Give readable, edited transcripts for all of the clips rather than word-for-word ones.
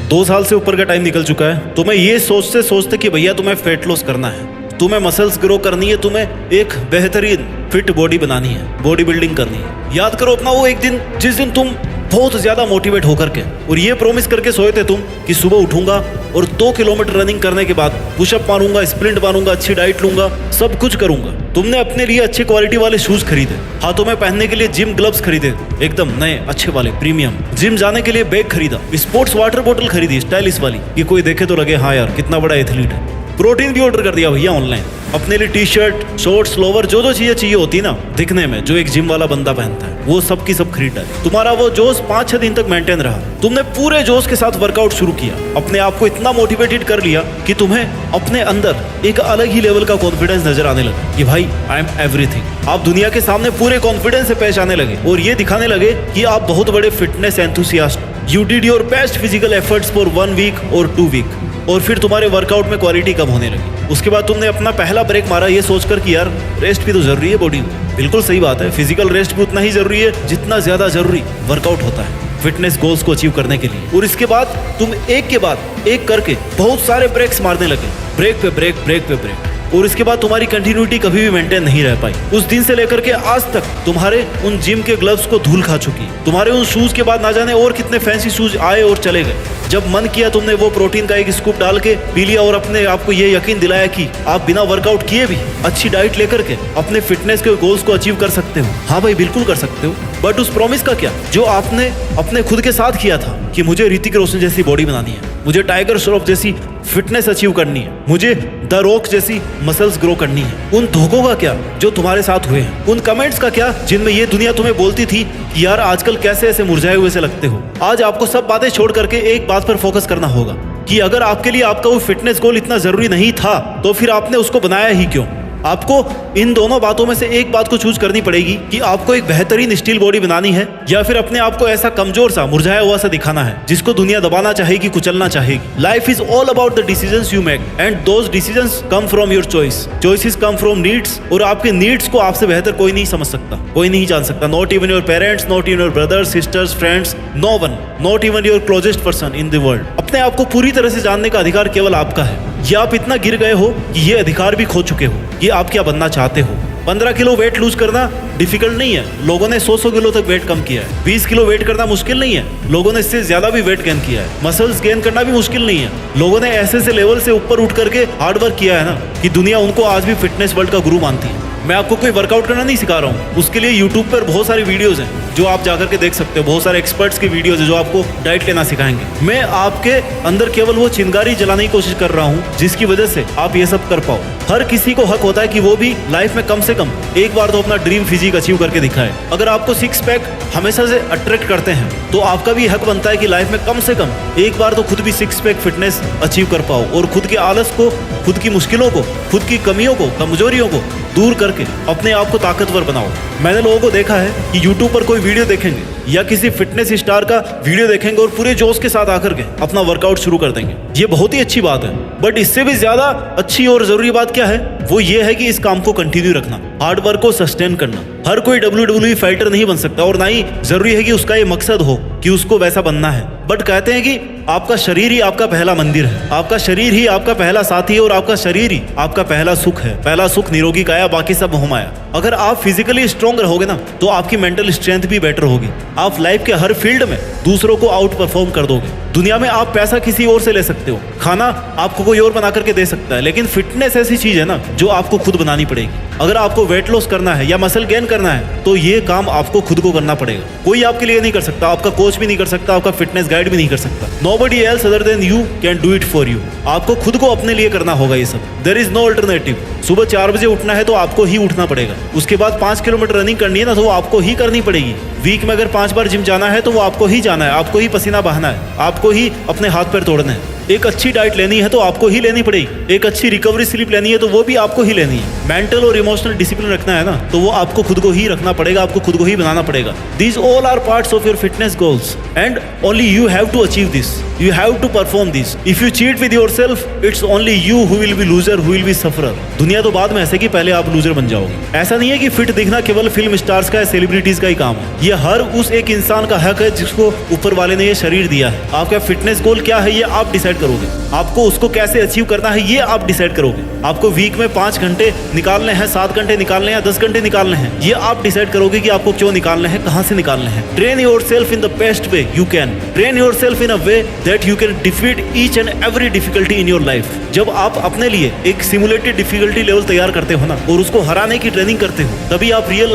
2 साल से ऊपर का टाइम निकल चुका है। तुम्हें ये सोचते कि भैया तुम्हें फेट लॉस करना है, तुम्हें मसल्स ग्रो करनी है, तुम्हें एक बेहतरीन फिट बॉडी बनानी है, बॉडी बिल्डिंग करनी है। याद करो अपना वो एक दिन जिस दिन तुम बहुत ज्यादा मोटिवेट होकर के और ये प्रॉमिस करके सोए थे तुम कि सुबह उठूंगा और 2 किलोमीटर रनिंग करने के बाद पुशअप मारूंगा, स्प्रिंट मारूंगा, अच्छी डाइट लूंगा, सब कुछ करूंगा। तुमने अपने लिए अच्छे क्वालिटी वाले शूज खरीदे, हाथों में पहनने के लिए जिम ग्लव्स खरीदे, एकदम नए अच्छे वाले प्रीमियम। जिम जाने के लिए बैग खरीदा, स्पोर्ट्स वाटर बोतल खरीदी स्टाइलिश वाली कि कोई देखे तो लगे हाँ यार कितना बड़ा एथलीट है। प्रोटीन भी ऑर्डर कर दिया भैया ऑनलाइन, अपने लिए टी शर्ट, शॉर्ट्स, लोवर, जो चीजें चाहिए होती ना दिखने में, जो एक जिम वाला बंदा पहनता है, वो सब की सब खरीदा है। तुम्हारा वो जोश 5-6 दिन तक मेंटेन रहा। तुमने पूरे जोश के साथ वर्कआउट शुरू किया, अपने आप को इतना मोटिवेटेड कर लिया कि तुम्हें अपने अंदर एक अलग ही लेवल का कॉन्फिडेंस नजर आने लगा कि भाई आई एम एवरीथिंग। आप दुनिया के सामने पूरे कॉन्फिडेंस से पेश आने लगे और ये दिखाने लगे कि आप बहुत बड़े fitness enthusiast. You did your best physical efforts for 1 week और 2 वीक और फिर तुम्हारे वर्कआउट में क्वालिटी कम होने लगी। उसके बाद तुमने अपना पहला ब्रेक मारा ये सोचकर कि यार रेस्ट भी तो जरूरी है बॉडी में। बिल्कुल सही बात है, फिजिकल रेस्ट भी उतना ही जरूरी है जितना ज्यादा जरूरी वर्कआउट होता है फिटनेस गोल्स को अचीव करने के लिए। और इसके बाद तुम एक के बाद एक करके बहुत सारे ब्रेक्स मारने लगे, ब्रेक पे ब्रेक, ब्रेक पे ब्रेक। और इसके बाद तुम्हारी कंटिन्यूटी कभी भी मेंटेन नहीं रह पाई। उस दिन से लेकर के आज तक तुम्हारे उन जिम के ग्लव्स को धूल खा चुकी। तुम्हारे उन शूज के बाद ना जाने और कितने फैंसी शूज आए और चले गए। जब मन किया तुमने वो प्रोटीन का एक स्कूप डाल के पी लिया और अपने आप को ये यकीन दिलाया कि आप बिना वर्कआउट किए भी अच्छी डाइट लेकर के अपने फिटनेस के गोल्स को अचीव कर सकते हो। हाँ भाई बिल्कुल कर सकते हो, बट उस प्रॉमिस का क्या जो आपने अपने खुद के साथ किया था कि मुझे ऋतिक रोशन जैसी बॉडी बनानी है, मुझे टाइगर श्रॉफ जैसी फिटनेस अचीव करनी है, मुझे द रॉक जैसी मसल्स ग्रो करनी है। उन धोखों का क्या जो तुम्हारे साथ हुए हैं, उन कमेंट्स का क्या जिनमें ये दुनिया तुम्हें बोलती थी कि यार आजकल कैसे ऐसे मुरझाए हुए से लगते हो। आज आपको सब बातें छोड़ करके एक बात पर फोकस करना होगा कि अगर आपके लिए आपका वो फिटनेस गोल इतना जरूरी नहीं था तो फिर आपने उसको बनाया ही क्यों। आपको इन दोनों बातों में से एक बात को चूज करनी पड़ेगी कि आपको एक बेहतरीन स्टील बॉडी बनानी है या फिर अपने आप को ऐसा कमजोर सा मुरझाया हुआ सा दिखाना है जिसको दुनिया दबाना चाहेगी, कुचलना चाहेगी। Life is all about the decisions you make and those decisions come from your choice. Choices come from needs और आपके नीड्स को आपसे बेहतर कोई नहीं समझ सकता, कोई नहीं जान सकता। Not even your parents, not even your brothers, sisters, friends, no one, not even your closest person in the world. अपने आप को पूरी तरह से जानने का अधिकार केवल आपका है। ये आप इतना गिर गए हो कि ये अधिकार भी खो चुके हो कि आप क्या बनना चाहते हो। 15 किलो वेट लूज करना डिफिकल्ट नहीं है, लोगों ने 100 किलो तक वेट कम किया है। 20 किलो वेट करना मुश्किल नहीं है, लोगों ने इससे ज्यादा भी वेट गेन किया है। मसल्स गेन करना भी मुश्किल नहीं है, लोगों ने ऐसे लेवल से ऊपर उठ करके हार्ड वर्क किया है ना कि दुनिया उनको आज भी फिटनेस वर्ल्ड का गुरु मानती है। मैं आपको कोई वर्कआउट करना नहीं सिखा रहा हूँ, उसके लिए यूट्यूब पर बहुत सारी वीडियोस हैं जो आप जाकर के देख सकते हो। बहुत सारे एक्सपर्ट्स की वीडियोस हैं जो आपको डाइट लेना सिखाएंगे। मैं आपके अंदर केवल वो चिंगारी जलाने की कोशिश कर रहा हूँ जिसकी वजह से आप ये सब कर पाओ। हर किसी को हक होता है कि वो भी लाइफ में कम से कम एक बार तो अपना ड्रीम फिजिक अचीव करके दिखाए। अगर आपको 6 पैक हमेशा से अट्रैक्ट करते हैं तो आपका भी हक बनता है कि लाइफ में कम से कम एक बार तो खुद भी 6 पैक फिटनेस अचीव कर पाओ और खुद के आलस को, खुद की मुश्किलों को, खुद की कमियों को, कमजोरियों को दूर करके अपने आप को ताकतवर बनाओ। मैंने लोगों को देखा है कि YouTube पर कोई वीडियो देखेंगे या किसी फिटनेस स्टार का वीडियो देखेंगे और पूरे जोश के साथ आकर के अपना वर्कआउट शुरू कर देंगे। ये बहुत ही अच्छी बात है, बट इससे भी ज्यादा अच्छी और जरूरी बात क्या है वो ये है कि इस काम को कंटिन्यू रखना, हार्ड वर्क को सस्टेन करना। हर कोई WWE फाइटर नहीं बन सकता और ना ही जरूरी है कि उसका ये मकसद हो कि उसको वैसा बनना है। बट कहते हैं कि आपका शरीर ही आपका पहला मंदिर है, आपका शरीर ही आपका पहला साथी है और आपका शरीर ही आपका पहला सुख है। पहला सुख निरोगी काया, बाकी सब मोहमाया। अगर आप फिजिकली स्ट्रॉन्ग रहोगे ना तो आपकी मेंटल स्ट्रेंथ भी बेटर होगी। आप लाइफ के हर फील्ड में दूसरों को आउट परफॉर्म कर दोगे। दुनिया में आप पैसा किसी और से ले सकते हो, खाना आपको कोई और बना करके दे सकता है, लेकिन फिटनेस ऐसी चीज है ना जो आपको खुद बनानी पड़ेगी। अगर आपको वेट लॉस करना है या मसल गेन करना है तो ये काम आपको खुद को करना पड़ेगा। कोई आपके लिए नहीं कर सकता, आपका कोच भी नहीं कर सकता, आपका फिटनेस गाइड भी नहीं कर सकता। Nobody else other than you can do it for you। आपको खुद को अपने लिए करना होगा ये सब। There is no alternative। सुबह 4 बजे उठना है तो आपको ही उठना पड़ेगा। उसके बाद 5 किलोमीटर रनिंग करनी है ना तो वो आपको ही करनी पड़ेगी। वीक में अगर 5 बार जिम जाना है तो वो आपको ही जाना है, आपको ही पसीना बहाना है, आपको ही अपने हाथ पैर तोड़ने हैं। एक अच्छी डाइट लेनी है तो आपको ही लेनी पड़ेगी, एक अच्छी रिकवरी स्लीप लेनी है तो वो भी आपको ही लेनी है, मेंटल और इमोशनल डिसिप्लिन रखना है ना तो वो आपको खुद को ही रखना पड़ेगा, आपको खुद को ही बनाना पड़ेगा। These all are parts of your fitness goals and only you have to achieve this, you have to perform this. If you cheat with yourself it's only you who will be loser, who will be sufferer. दुनिया तो बाद में ऐसे कि पहले आप loser बन जाओगे। ऐसा नहीं है कि फिट दिखना केवल फिल्म स्टार्स का या सेलिब्रिटीज का ही काम है, ये हर उस एक इंसान का हक है जिसको ऊपर वाले ने ये शरीर दिया है। आपका फिटनेस गोल क्या है ये आप डिसाइड करोगे, आपको उसको कैसे अचीव करना है ये आप डिसाइड करोगे। आपको वीक में 5 घंटे निकालने हैं, 7 घंटे निकालने हैं, 10 घंटे निकालने हैं, ये आप डिसाइड करोगे कि आपको क्यों निकालने हैं, कहां से निकालने हैं। Train yourself in the best way you can, train yourself in a way that you can defeat each and every difficulty in your life. जब आप अपने लिए एक सिमुलेटेड डिफिकल्टी लेवल तैयार करते हो ना और उसको हराने की ट्रेनिंग करते हो, तभी आप रियल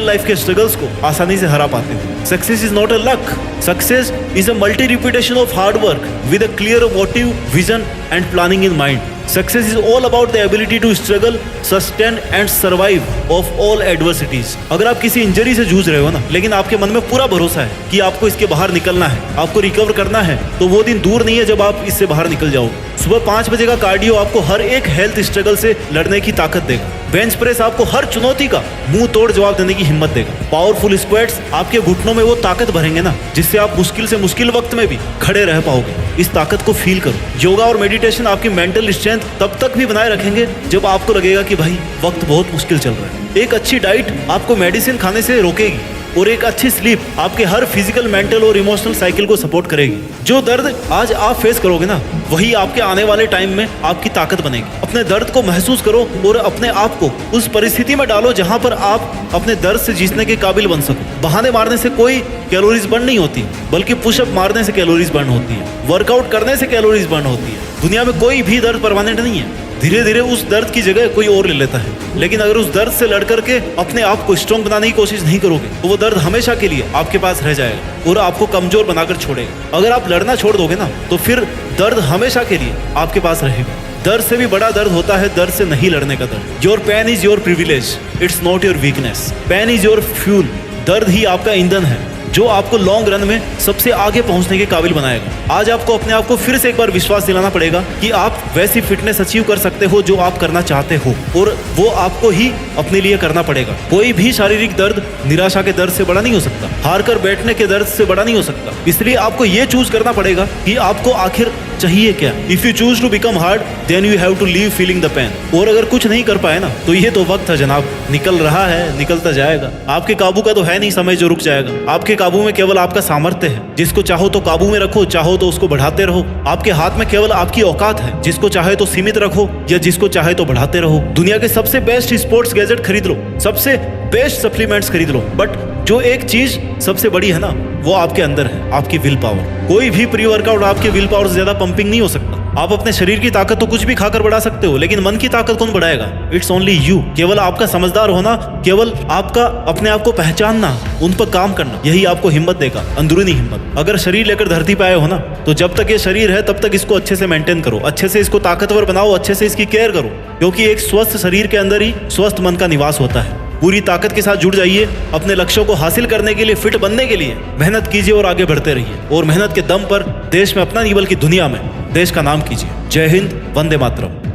लाइफ के स्ट्रगल्स को आसानी से हरा पाते हो। Success is not a luck, success is a multi repetition of hard work with a clear motive, vision and planning in mind. Success is all about the ability to struggle, sustain and survive of all adversities. अगर आप किसी injury से जूझ रहे हो ना लेकिन आपके मन में पूरा भरोसा है कि आपको इसके बाहर निकलना है, आपको रिकवर करना है, तो वो दिन दूर नहीं है जब आप इससे बाहर निकल जाओगे। सुबह 5 बजे का कार्डियो आपको हर एक हेल्थ स्ट्रगल से लड़ने की ताकत देगा। बेंच प्रेस आपको हर चुनौती का मुंह तोड़ जवाब देने की हिम्मत देगा। पावरफुल स्क्वाट्स आपके घुटनों में वो ताकत भरेंगे ना जिससे आप मुश्किल से मुश्किल वक्त में भी खड़े रह पाओगे। इस ताकत को फील करो। योगा और मेडिटेशन आपकी मेंटल स्ट्रेंथ तब तक भी बनाए रखेंगे जब आपको लगेगा कि भाई वक्त बहुत मुश्किल चल रहा है। एक अच्छी डाइट आपको मेडिसिन खाने से रोकेगी और एक अच्छी स्लीप आपके हर फिजिकल, मेंटल और इमोशनल साइकिल को सपोर्ट करेगी। जो दर्द आज आप फेस करोगे ना वही आपके आने वाले टाइम में आपकी ताकत बनेगी। अपने दर्द को महसूस करो और अपने आप को उस परिस्थिति में डालो जहां पर आप अपने दर्द से जीतने के काबिल बन सको। बहाने मारने से कोई कैलोरीज बर्न नहीं होती, बल्कि पुशअप मारने से कैलोरीज बर्न होती है, वर्कआउट करने से कैलोरीज बर्न होती है। दुनिया में कोई भी दर्द परमानेंट नहीं है, धीरे धीरे उस दर्द की जगह कोई और ले लेता है। लेकिन अगर उस दर्द से लड़ करके अपने आप को स्ट्रॉन्ग बनाने की कोशिश नहीं करोगे तो वो दर्द हमेशा के लिए आपके पास रह जाएगा और आपको कमजोर बनाकर छोड़ेगा। अगर आप लड़ना छोड़ दोगे ना तो फिर दर्द हमेशा के लिए आपके पास रहेगा। दर्द से भी बड़ा दर्द होता है दर्द से नहीं लड़ने का दर्द। Your pain is your privilege, it's not your weakness. Pain is your fuel, दर्द ही आपका ईंधन है जो आपको लॉन्ग रन में सबसे आगे पहुंचने के काबिल बनाएगा। आज आपको अपने आप को फिर से एक बार विश्वास दिलाना पड़ेगा कि आप वैसी फिटनेस अचीव कर सकते हो जो आप करना चाहते हो और वो आपको ही अपने लिए करना पड़ेगा। कोई भी शारीरिक दर्द निराशा के दर्द से बड़ा नहीं हो सकता, हार कर बैठने के दर्द से बड़ा नहीं हो सकता। इसलिए आपको ये चूज करना पड़ेगा कि आपको आखिर चाहिए क्या। If you choose to become hard then you have to live feeling the pain. और अगर कुछ नहीं कर पाए ना तो ये तो वक्त है जनाब, निकल रहा है, निकलता जाएगा। आपके काबू का तो है नहीं समय जो रुक जाएगा। आपके काबू में केवल आपका सामर्थ्य है, जिसको चाहो तो काबू में रखो, चाहो तो उसको बढ़ाते रहो। आपके हाथ में केवल आपकी औकात है, जिसको चाहे तो सीमित रखो या जिसको चाहे तो बढ़ाते रहो। दुनिया के सबसे बेस्ट स्पोर्ट्स गैजेट खरीद लो, सबसे बेस्ट सप्लीमेंट्स खरीद लो, बट जो एक चीज सबसे बड़ी है ना वो आपके अंदर है, आपकी विल पावर। कोई भी प्री वर्कआउट आपके विल पावर से ज्यादा पंपिंग नहीं हो सकता। आप अपने शरीर की ताकत तो कुछ भी खाकर बढ़ा सकते हो, लेकिन मन की ताकत कौन बढ़ाएगा? It's only you. केवल आपका समझदार होना, केवल आपका अपने आप को पहचानना, उन पर काम करना, यही आपको हिम्मत देगा, अंदरूनी हिम्मत। अगर शरीर लेकर धरती पे आए हो ना तो जब तक ये शरीर है तब तक इसको अच्छे से मेंटेन करो, अच्छे से इसको ताकतवर बनाओ, अच्छे से इसकी केयर करो, क्योंकि एक स्वस्थ शरीर के अंदर ही स्वस्थ मन का निवास होता है। पूरी ताकत के साथ जुड़ जाइए। अपने लक्ष्यों को हासिल करने के लिए, फिट बनने के लिए मेहनत कीजिए और आगे बढ़ते रहिए। और मेहनत के दम पर देश में अपना नहीं बल्कि दुनिया में देश का नाम कीजिए। जय हिंद, वंदे मातरम।